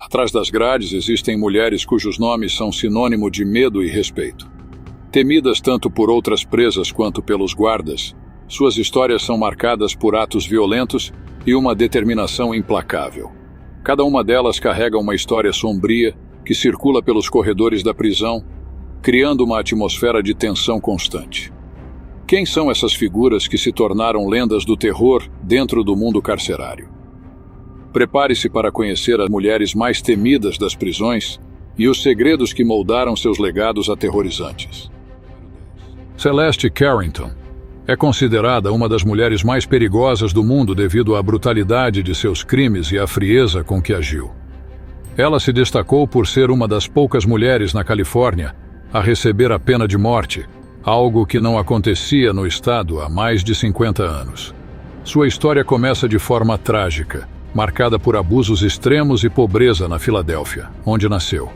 Atrás das grades existem mulheres cujos nomes são sinônimo de medo e respeito. Temidas tanto por outras presas quanto pelos guardas, suas histórias são marcadas por atos violentos e uma determinação implacável. Cada uma delas carrega uma história sombria que circula pelos corredores da prisão, criando uma atmosfera de tensão constante. Quem são essas figuras que se tornaram lendas do terror dentro do mundo carcerário? Prepare-se para conhecer as mulheres mais temidas das prisões e os segredos que moldaram seus legados aterrorizantes. Celeste Carrington é considerada uma das mulheres mais perigosas do mundo devido à brutalidade de seus crimes e à frieza com que agiu. Ela se destacou por ser uma das poucas mulheres na Califórnia a receber a pena de morte, algo que não acontecia no estado há mais de 50 anos. Sua história começa de forma trágica, marcada por abusos extremos e pobreza na Filadélfia, onde nasceu.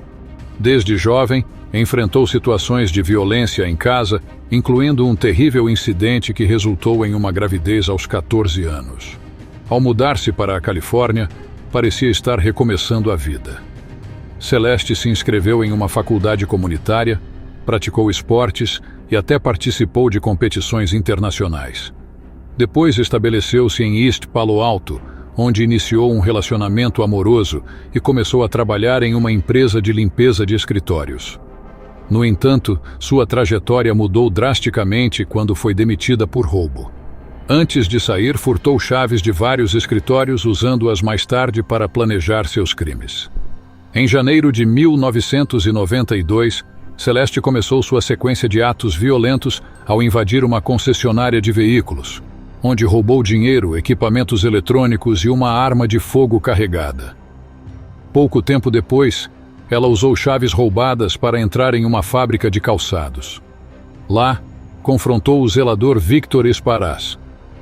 Desde jovem, enfrentou situações de violência em casa, incluindo um terrível incidente que resultou em uma gravidez aos 14 anos. Ao mudar-se para a Califórnia, parecia estar recomeçando a vida. Celeste se inscreveu em uma faculdade comunitária, praticou esportes e até participou de competições internacionais. Depois estabeleceu-se em East Palo Alto, onde iniciou um relacionamento amoroso e começou a trabalhar em uma empresa de limpeza de escritórios. No entanto, sua trajetória mudou drasticamente quando foi demitida por roubo. Antes de sair, furtou chaves de vários escritórios, usando-as mais tarde para planejar seus crimes. Em janeiro de 1992, Celeste começou sua sequência de atos violentos ao invadir uma concessionária de veículos, onde roubou dinheiro, equipamentos eletrônicos e uma arma de fogo carregada. Pouco tempo depois, ela usou chaves roubadas para entrar em uma fábrica de calçados. Lá, confrontou o zelador Victor Esparaz,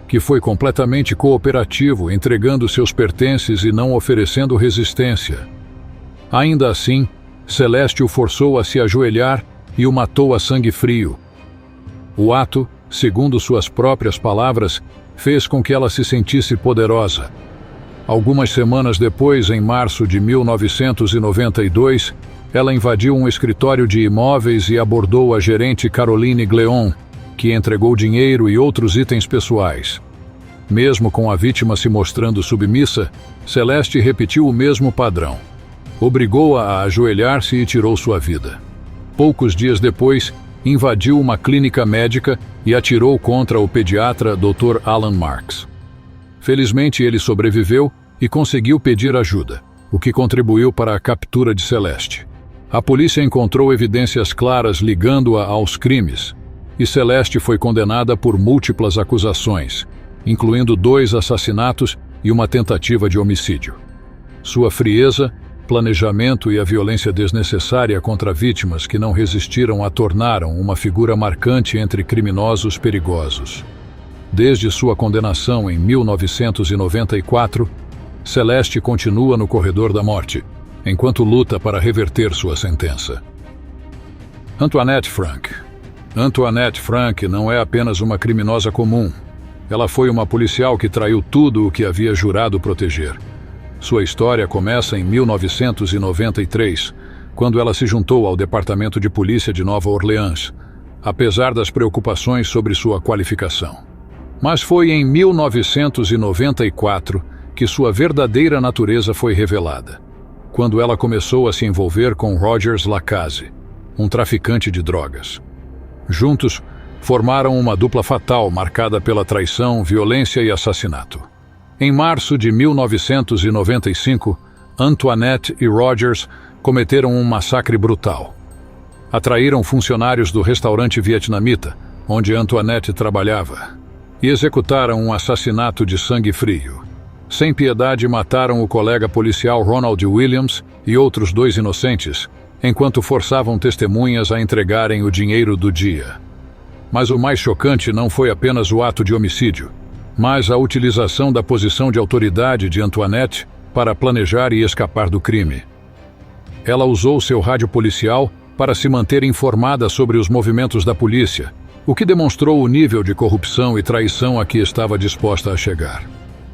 que foi completamente cooperativo, entregando seus pertences e não oferecendo resistência. Ainda assim, Celeste o forçou a se ajoelhar e o matou a sangue frio. O ato, segundo suas próprias palavras, fez com que ela se sentisse poderosa. Algumas semanas depois, em março de 1992, ela invadiu um escritório de imóveis e abordou a gerente Caroline Gleon, que entregou dinheiro e outros itens pessoais. Mesmo com a vítima se mostrando submissa, Celeste repetiu o mesmo padrão. Obrigou-a a ajoelhar-se e tirou sua vida. Poucos dias depois, invadiu uma clínica médica e atirou contra o pediatra Dr. Alan Marks. Felizmente, ele sobreviveu e conseguiu pedir ajuda, o que contribuiu para a captura de Celeste. A polícia encontrou evidências claras ligando-a aos crimes, e Celeste foi condenada por múltiplas acusações, incluindo 2 assassinatos e uma tentativa de homicídio. Sua frieza, planejamento e a violência desnecessária contra vítimas que não resistiram a tornaram uma figura marcante entre criminosos perigosos. Desde sua condenação em 1994, Celeste continua no corredor da morte, enquanto luta para reverter sua sentença. Antoinette Frank. Antoinette Frank não é apenas uma criminosa comum. Ela foi uma policial que traiu tudo o que havia jurado proteger. Sua história começa em 1993, quando ela se juntou ao Departamento de Polícia de Nova Orleans, apesar das preocupações sobre sua qualificação. Mas foi em 1994 que sua verdadeira natureza foi revelada, quando ela começou a se envolver com Rogers Lacaze, um traficante de drogas. Juntos, formaram uma dupla fatal marcada pela traição, violência e assassinato. Em março de 1995, Antoinette e Rogers cometeram um massacre brutal. Atraíram funcionários do restaurante vietnamita, onde Antoinette trabalhava, e executaram um assassinato de sangue frio. Sem piedade, mataram o colega policial Ronald Williams e outros 2 inocentes, enquanto forçavam testemunhas a entregarem o dinheiro do dia. Mas o mais chocante não foi apenas o ato de homicídio, mas a utilização da posição de autoridade de Antoinette para planejar e escapar do crime. Ela usou seu rádio policial para se manter informada sobre os movimentos da polícia, o que demonstrou o nível de corrupção e traição a que estava disposta a chegar.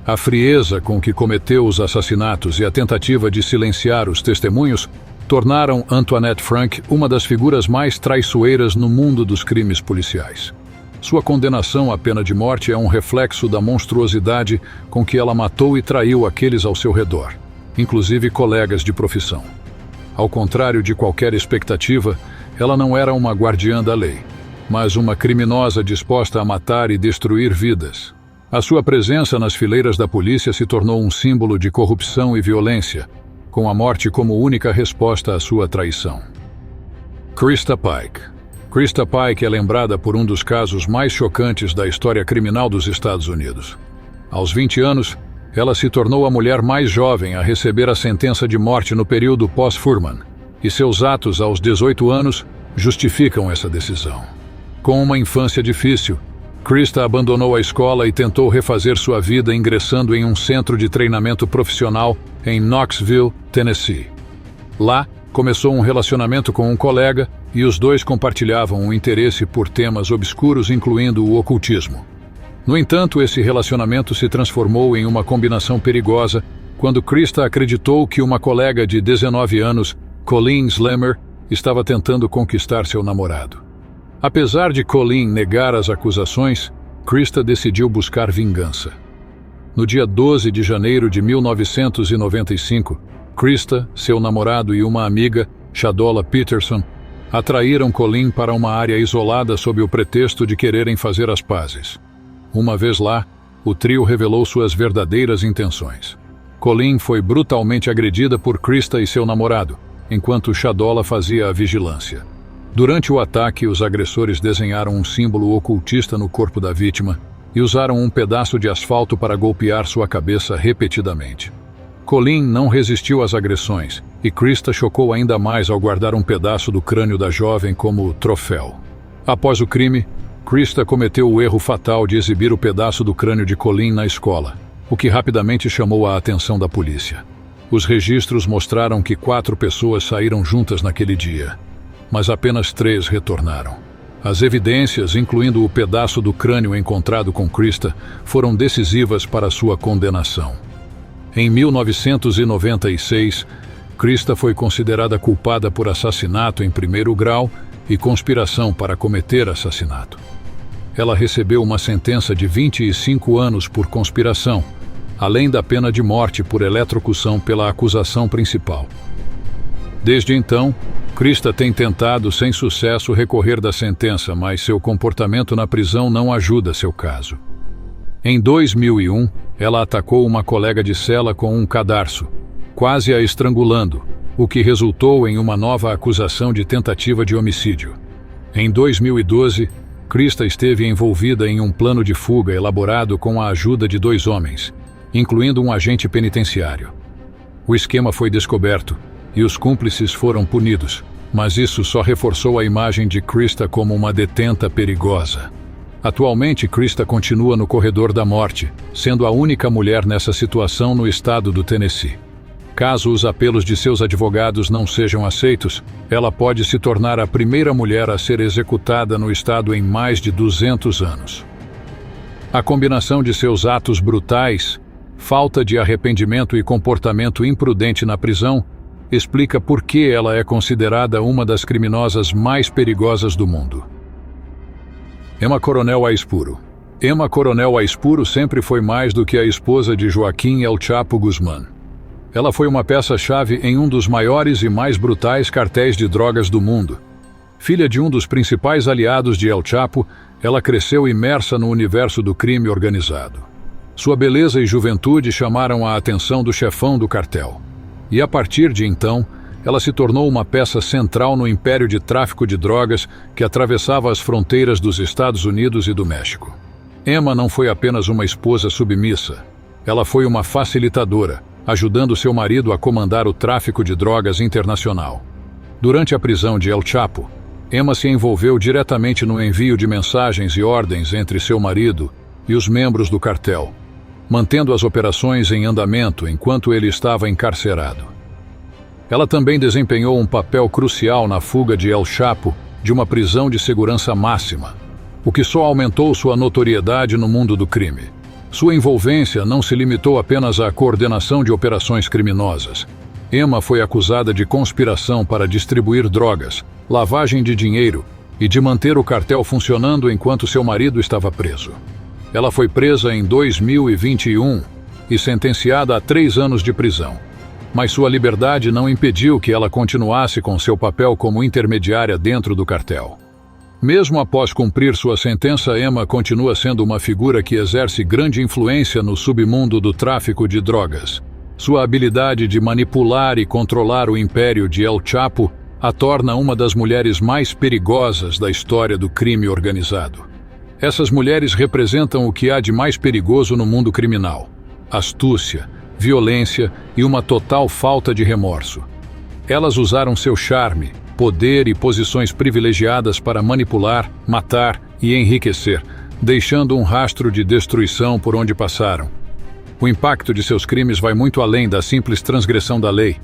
A frieza com que cometeu os assassinatos e a tentativa de silenciar os testemunhos tornaram Antoinette Frank uma das figuras mais traiçoeiras no mundo dos crimes policiais. Sua condenação à pena de morte é um reflexo da monstruosidade com que ela matou e traiu aqueles ao seu redor, inclusive colegas de profissão. Ao contrário de qualquer expectativa, ela não era uma guardiã da lei, mas uma criminosa disposta a matar e destruir vidas. A sua presença nas fileiras da polícia se tornou um símbolo de corrupção e violência, com a morte como única resposta à sua traição. Krista Pike. Krista Pike é lembrada por um dos casos mais chocantes da história criminal dos Estados Unidos. Aos 20 anos, ela se tornou a mulher mais jovem a receber a sentença de morte no período pós-Furman, e seus atos aos 18 anos justificam essa decisão. Com uma infância difícil, Krista abandonou a escola e tentou refazer sua vida ingressando em um centro de treinamento profissional em Knoxville, Tennessee. Lá, começou um relacionamento com um colega e os dois compartilhavam um interesse por temas obscuros, incluindo o ocultismo. No entanto, esse relacionamento se transformou em uma combinação perigosa quando Krista acreditou que uma colega de 19 anos, Colleen Slammer, estava tentando conquistar seu namorado. Apesar de Colleen negar as acusações, Krista decidiu buscar vingança. No dia 12 de janeiro de 1995, Krista, seu namorado e uma amiga, Shadola Peterson, atraíram Colleen para uma área isolada sob o pretexto de quererem fazer as pazes. Uma vez lá, o trio revelou suas verdadeiras intenções. Colleen foi brutalmente agredida por Krista e seu namorado, enquanto Shadola fazia a vigilância. Durante o ataque, os agressores desenharam um símbolo ocultista no corpo da vítima e usaram um pedaço de asfalto para golpear sua cabeça repetidamente. Colleen não resistiu às agressões e Krista chocou ainda mais ao guardar um pedaço do crânio da jovem como troféu. Após o crime, Krista cometeu o erro fatal de exibir o pedaço do crânio de Colleen na escola, o que rapidamente chamou a atenção da polícia. Os registros mostraram que 4 pessoas saíram juntas naquele dia, mas apenas 3 retornaram. As evidências, incluindo o pedaço do crânio encontrado com Krista, foram decisivas para sua condenação. Em 1996, Krista foi considerada culpada por assassinato em primeiro grau e conspiração para cometer assassinato. Ela recebeu uma sentença de 25 anos por conspiração, além da pena de morte por eletrocução pela acusação principal. Desde então, Krista tem tentado sem sucesso recorrer da sentença, mas seu comportamento na prisão não ajuda seu caso. Em 2001, ela atacou uma colega de cela com um cadarço, quase a estrangulando, o que resultou em uma nova acusação de tentativa de homicídio. Em 2012, Krista esteve envolvida em um plano de fuga elaborado com a ajuda de 2 homens, incluindo um agente penitenciário. O esquema foi descoberto e os cúmplices foram punidos, mas isso só reforçou a imagem de Krista como uma detenta perigosa. Atualmente, Krista continua no corredor da morte, sendo a única mulher nessa situação no estado do Tennessee. Caso os apelos de seus advogados não sejam aceitos, ela pode se tornar a primeira mulher a ser executada no estado em mais de 200 anos. A combinação de seus atos brutais, falta de arrependimento e comportamento imprudente na prisão explica por que ela é considerada uma das criminosas mais perigosas do mundo. Emma Coronel Aispuro. Emma Coronel Aispuro sempre foi mais do que a esposa de Joaquim El Chapo Guzmán. Ela foi uma peça-chave em um dos maiores e mais brutais cartéis de drogas do mundo. Filha de um dos principais aliados de El Chapo, ela cresceu imersa no universo do crime organizado. Sua beleza e juventude chamaram a atenção do chefão do cartel. E a partir de então, ela se tornou uma peça central no império de tráfico de drogas que atravessava as fronteiras dos Estados Unidos e do México. Emma não foi apenas uma esposa submissa. Ela foi uma facilitadora, ajudando seu marido a comandar o tráfico de drogas internacional. Durante a prisão de El Chapo, Emma se envolveu diretamente no envio de mensagens e ordens entre seu marido e os membros do cartel, mantendo as operações em andamento enquanto ele estava encarcerado. Ela também desempenhou um papel crucial na fuga de El Chapo de uma prisão de segurança máxima, o que só aumentou sua notoriedade no mundo do crime. Sua envolvência não se limitou apenas à coordenação de operações criminosas. Emma foi acusada de conspiração para distribuir drogas, lavagem de dinheiro e de manter o cartel funcionando enquanto seu marido estava preso. Ela foi presa em 2021 e sentenciada a 3 anos de prisão. Mas sua liberdade não impediu que ela continuasse com seu papel como intermediária dentro do cartel. Mesmo após cumprir sua sentença, Emma continua sendo uma figura que exerce grande influência no submundo do tráfico de drogas. Sua habilidade de manipular e controlar o império de El Chapo a torna uma das mulheres mais perigosas da história do crime organizado. Essas mulheres representam o que há de mais perigoso no mundo criminal: astúcia, violência e uma total falta de remorso. Elas usaram seu charme, poder e posições privilegiadas para manipular, matar e enriquecer, deixando um rastro de destruição por onde passaram. O impacto de seus crimes vai muito além da simples transgressão da lei.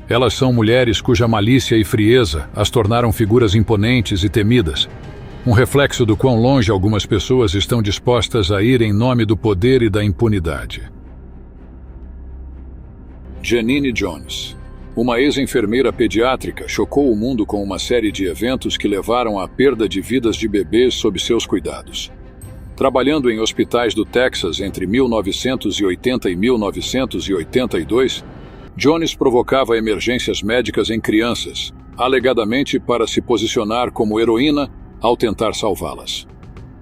Elas são mulheres cuja malícia e frieza as tornaram figuras imponentes e temidas, um reflexo do quão longe algumas pessoas estão dispostas a ir em nome do poder e da impunidade. Janine Jones, uma ex-enfermeira pediátrica, chocou o mundo com uma série de eventos que levaram à perda de vidas de bebês sob seus cuidados. Trabalhando em hospitais do Texas entre 1980 e 1982, Jones provocava emergências médicas em crianças, alegadamente para se posicionar como heroína ao tentar salvá-las.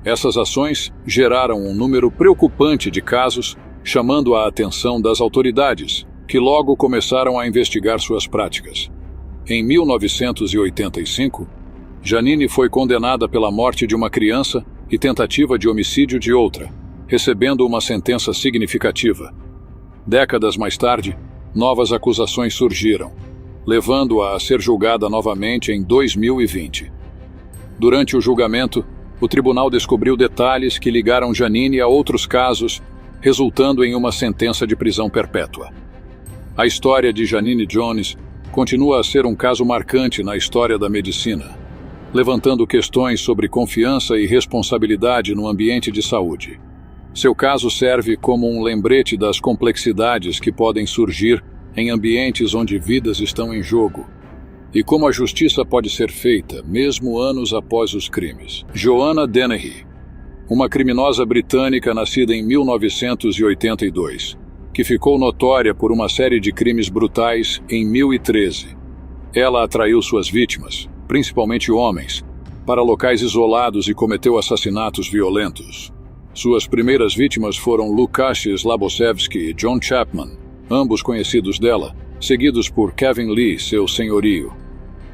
Essas ações geraram um número preocupante de casos, chamando a atenção das autoridades, que logo começaram a investigar suas práticas. Em 1985, Janine foi condenada pela morte de uma criança e tentativa de homicídio de outra, recebendo uma sentença significativa. Décadas mais tarde, novas acusações surgiram, levando-a a ser julgada novamente em 2020. Durante o julgamento, o tribunal descobriu detalhes que ligaram Janine a outros casos, resultando em uma sentença de prisão perpétua. A história de Janine Jones continua a ser um caso marcante na história da medicina, levantando questões sobre confiança e responsabilidade no ambiente de saúde. Seu caso serve como um lembrete das complexidades que podem surgir em ambientes onde vidas estão em jogo, e como a justiça pode ser feita, mesmo anos após os crimes. Joanna Dennehy, uma criminosa britânica nascida em 1982, que ficou notória por uma série de crimes brutais em 2013. Ela atraiu suas vítimas, principalmente homens, para locais isolados e cometeu assassinatos violentos. Suas primeiras vítimas foram Lukasz Labosevsky e John Chapman, ambos conhecidos dela, seguidos por Kevin Lee, seu senhorio.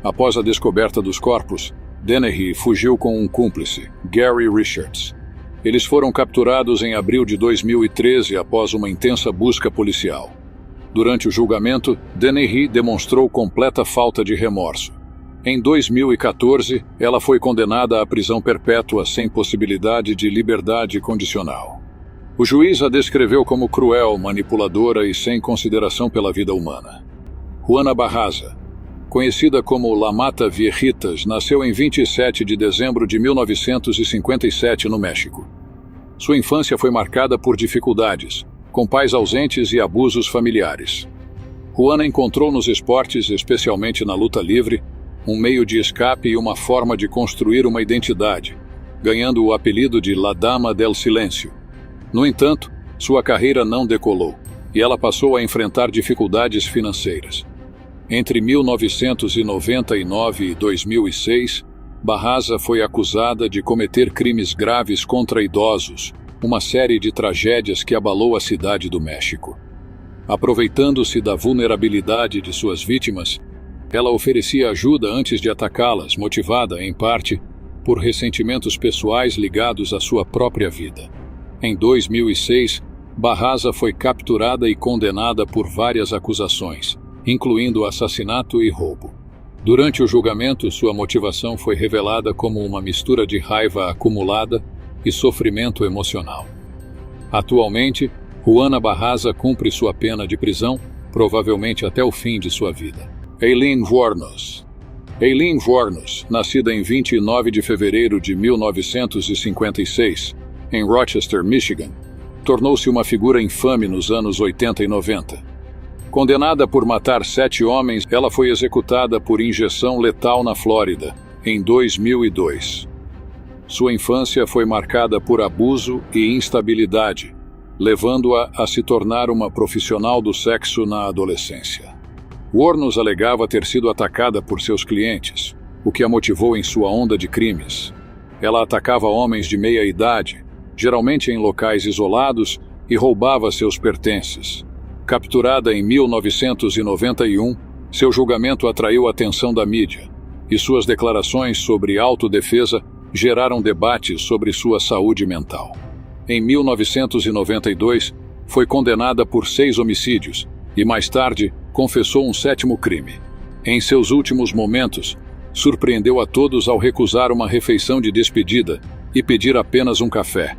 Após a descoberta dos corpos, Dennehy fugiu com um cúmplice, Gary Richards. Eles foram capturados em abril de 2013 após uma intensa busca policial. Durante o julgamento, Dennehy demonstrou completa falta de remorso. Em 2014, ela foi condenada à prisão perpétua sem possibilidade de liberdade condicional. O juiz a descreveu como cruel, manipuladora e sem consideração pela vida humana. Juana Barraza, conhecida como La Mata Viejitas, nasceu em 27 de dezembro de 1957 no México. Sua infância foi marcada por dificuldades, com pais ausentes e abusos familiares. Juana encontrou nos esportes, especialmente na luta livre, um meio de escape e uma forma de construir uma identidade, ganhando o apelido de La Dama del Silêncio. No entanto, sua carreira não decolou, e ela passou a enfrentar dificuldades financeiras. Entre 1999 e 2006, Barraza foi acusada de cometer crimes graves contra idosos, uma série de tragédias que abalou a cidade do México. Aproveitando-se da vulnerabilidade de suas vítimas, ela oferecia ajuda antes de atacá-las, motivada, em parte, por ressentimentos pessoais ligados à sua própria vida. Em 2006, Barraza foi capturada e condenada por várias acusações, incluindo assassinato e roubo. Durante o julgamento, sua motivação foi revelada como uma mistura de raiva acumulada e sofrimento emocional. Atualmente, Juana Barraza cumpre sua pena de prisão, provavelmente até o fim de sua vida. Aileen Wuornos. Aileen Wuornos, nascida em 29 de fevereiro de 1956, em Rochester, Michigan, tornou-se uma figura infame nos anos 80 e 90. Condenada por matar 7 homens, ela foi executada por injeção letal na Flórida, em 2002. Sua infância foi marcada por abuso e instabilidade, levando-a a se tornar uma profissional do sexo na adolescência. Wuornos alegava ter sido atacada por seus clientes, o que a motivou em sua onda de crimes. Ela atacava homens de meia idade, geralmente em locais isolados, e roubava seus pertences. Capturada em 1991, seu julgamento atraiu a atenção da mídia, e suas declarações sobre autodefesa geraram debates sobre sua saúde mental. Em 1992, foi condenada por 6 homicídios e, mais tarde, confessou um 7º crime. Em seus últimos momentos, surpreendeu a todos ao recusar uma refeição de despedida e pedir apenas um café.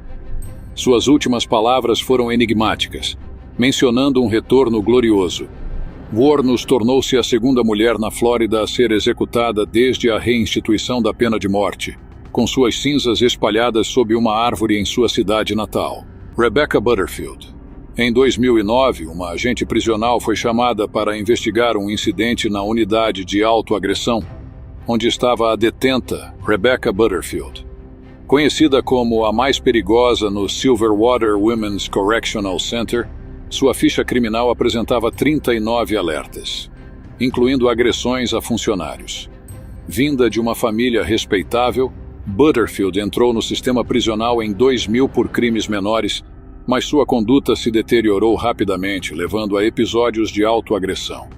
Suas últimas palavras foram enigmáticas, mencionando um retorno glorioso. Wuornos tornou-se a 2ª mulher na Flórida a ser executada desde a reinstituição da pena de morte, com suas cinzas espalhadas sob uma árvore em sua cidade natal. Rebecca Butterfield. Em 2009, uma agente prisional foi chamada para investigar um incidente na unidade de autoagressão, onde estava a detenta Rebecca Butterfield. Conhecida como a mais perigosa no Silverwater Women's Correctional Center, sua ficha criminal apresentava 39 alertas, incluindo agressões a funcionários. Vinda de uma família respeitável, Butterfield entrou no sistema prisional em 2000 por crimes menores, mas sua conduta se deteriorou rapidamente, levando a episódios de autoagressão.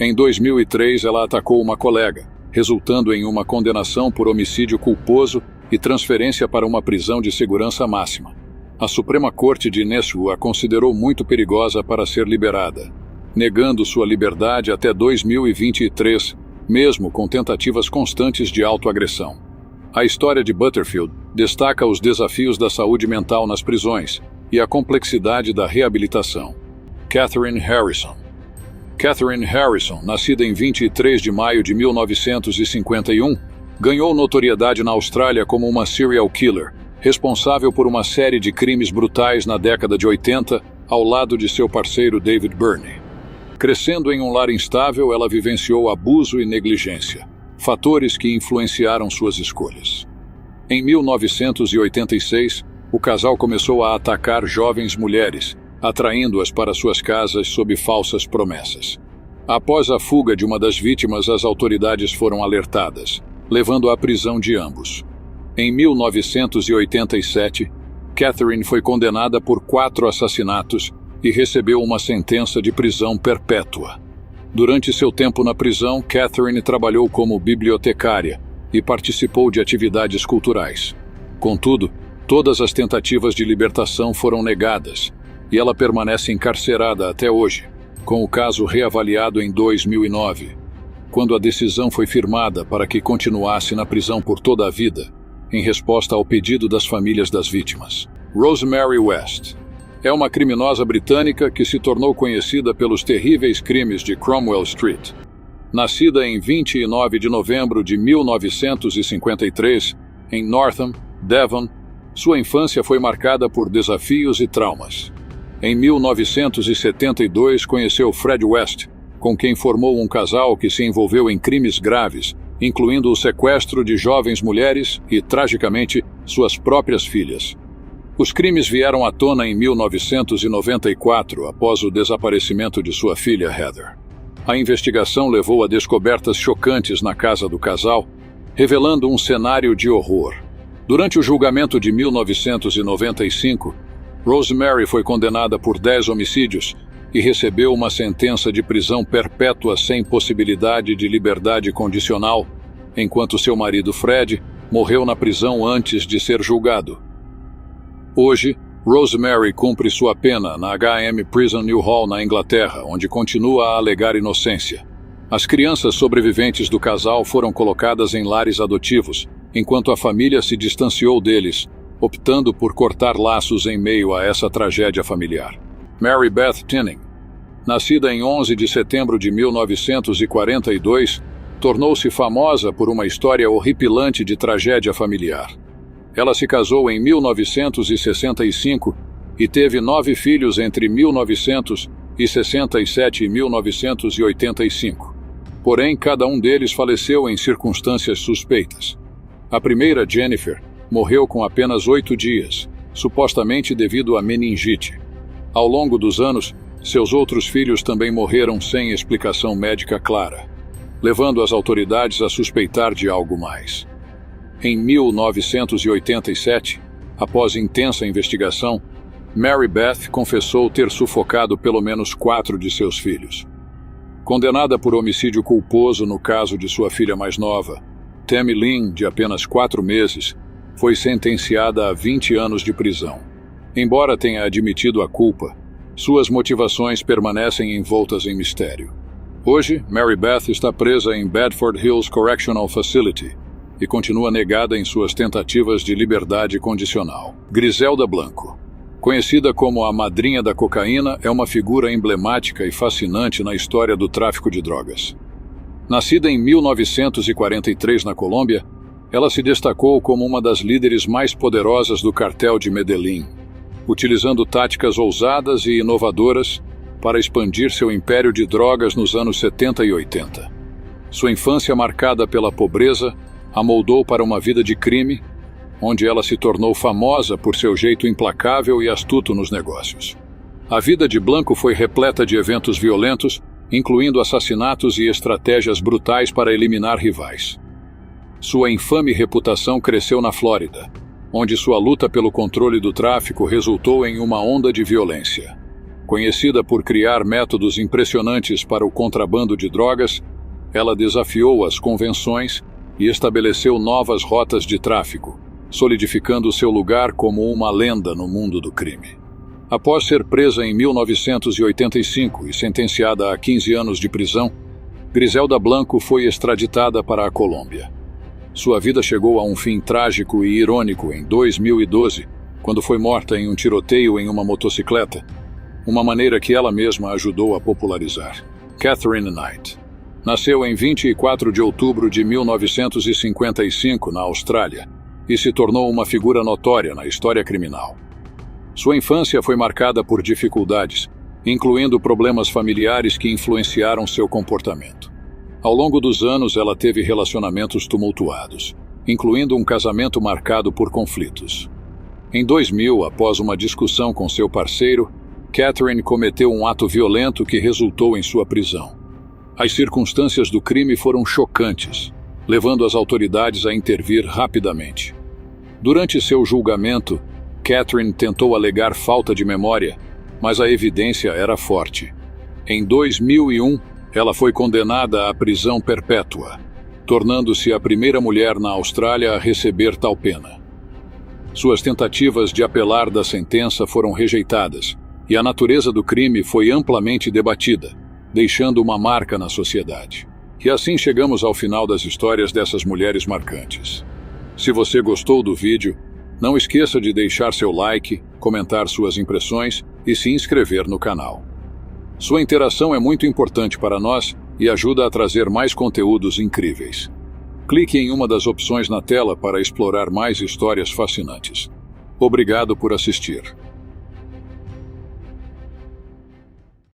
Em 2003, ela atacou uma colega, resultando em uma condenação por homicídio culposo e transferência para uma prisão de segurança máxima. A Suprema Corte de Nashua a considerou muito perigosa para ser liberada, negando sua liberdade até 2023, mesmo com tentativas constantes de autoagressão. A história de Butterfield destaca os desafios da saúde mental nas prisões e a complexidade da reabilitação. Catherine Harrison. Catherine Harrison, nascida em 23 de maio de 1951, ganhou notoriedade na Austrália como uma serial killer, responsável por uma série de crimes brutais na década de 80, ao lado de seu parceiro David Birney. Crescendo em um lar instável, ela vivenciou abuso e negligência, fatores que influenciaram suas escolhas. Em 1986, o casal começou a atacar jovens mulheres, atraindo-as para suas casas sob falsas promessas. Após a fuga de uma das vítimas, as autoridades foram alertadas, levando à prisão de ambos. Em 1987, Catherine foi condenada por 4 assassinatos e recebeu uma sentença de prisão perpétua. Durante seu tempo na prisão, Catherine trabalhou como bibliotecária e participou de atividades culturais. Contudo, todas as tentativas de libertação foram negadas, e ela permanece encarcerada até hoje, com o caso reavaliado em 2009, quando a decisão foi firmada para que continuasse na prisão por toda a vida, em resposta ao pedido das famílias das vítimas. Rosemary West é uma criminosa britânica que se tornou conhecida pelos terríveis crimes de Cromwell Street. Nascida em 29 de novembro de 1953, em Northam, Devon, sua infância foi marcada por desafios e traumas. Em 1972, conheceu Fred West, com quem formou um casal que se envolveu em crimes graves, incluindo o sequestro de jovens mulheres e, tragicamente, suas próprias filhas. Os crimes vieram à tona em 1994, após o desaparecimento de sua filha Heather. A investigação levou a descobertas chocantes na casa do casal, revelando um cenário de horror. Durante o julgamento de 1995, Rosemary foi condenada por 10 homicídios e recebeu uma sentença de prisão perpétua sem possibilidade de liberdade condicional, enquanto seu marido Fred morreu na prisão antes de ser julgado. Hoje, Rosemary cumpre sua pena na HM Prison Newhall, na Inglaterra, onde continua a alegar inocência. As crianças sobreviventes do casal foram colocadas em lares adotivos, enquanto a família se distanciou deles, optando por cortar laços em meio a essa tragédia familiar. Mary Beth Tinning, nascida em 11 de setembro de 1942, tornou-se famosa por uma história horripilante de tragédia familiar. Ela se casou em 1965 e teve 9 filhos entre 1967 e 1985. Porém, cada um deles faleceu em circunstâncias suspeitas. A primeira, Jennifer, morreu com apenas 8 dias, supostamente devido a meningite. Ao longo dos anos, seus outros filhos também morreram sem explicação médica clara, levando as autoridades a suspeitar de algo mais. Em 1987, após intensa investigação, Mary Beth confessou ter sufocado pelo menos 4 de seus filhos. Condenada por homicídio culposo no caso de sua filha mais nova, Tammy Lynn, de apenas 4 meses, foi sentenciada a 20 anos de prisão. Embora tenha admitido a culpa, suas motivações permanecem envoltas em mistério. Hoje, Mary Beth está presa em Bedford Hills Correctional Facility e continua negada em suas tentativas de liberdade condicional. Griselda Blanco, conhecida como a madrinha da cocaína, é uma figura emblemática e fascinante na história do tráfico de drogas. Nascida em 1943 na Colômbia, ela se destacou como uma das líderes mais poderosas do cartel de Medellín, utilizando táticas ousadas e inovadoras para expandir seu império de drogas nos anos 70 e 80. Sua infância marcada pela pobreza a moldou para uma vida de crime, onde ela se tornou famosa por seu jeito implacável e astuto nos negócios. A vida de Blanco foi repleta de eventos violentos, incluindo assassinatos e estratégias brutais para eliminar rivais. Sua infame reputação cresceu na Flórida, onde sua luta pelo controle do tráfico resultou em uma onda de violência. Conhecida por criar métodos impressionantes para o contrabando de drogas, ela desafiou as convenções e estabeleceu novas rotas de tráfico, solidificando seu lugar como uma lenda no mundo do crime. Após ser presa em 1985 e sentenciada a 15 anos de prisão, Griselda Blanco foi extraditada para a Colômbia. Sua vida chegou a um fim trágico e irônico em 2012, quando foi morta em um tiroteio em uma motocicleta, uma maneira que ela mesma ajudou a popularizar. Catherine Knight nasceu em 24 de outubro de 1955 na Austrália e se tornou uma figura notória na história criminal. Sua infância foi marcada por dificuldades, incluindo problemas familiares que influenciaram seu comportamento. Ao longo dos anos, ela teve relacionamentos tumultuados, incluindo um casamento marcado por conflitos. Em 2000, após uma discussão com seu parceiro, Catherine cometeu um ato violento que resultou em sua prisão. As circunstâncias do crime foram chocantes, levando as autoridades a intervir rapidamente. Durante seu julgamento, Catherine tentou alegar falta de memória, mas a evidência era forte. Em 2001, ela foi condenada à prisão perpétua, tornando-se a primeira mulher na Austrália a receber tal pena. Suas tentativas de apelar da sentença foram rejeitadas, e a natureza do crime foi amplamente debatida, deixando uma marca na sociedade. E assim chegamos ao final das histórias dessas mulheres marcantes. Se você gostou do vídeo, não esqueça de deixar seu like, comentar suas impressões e se inscrever no canal. Sua interação é muito importante para nós e ajuda a trazer mais conteúdos incríveis. Clique em uma das opções na tela para explorar mais histórias fascinantes. Obrigado por assistir.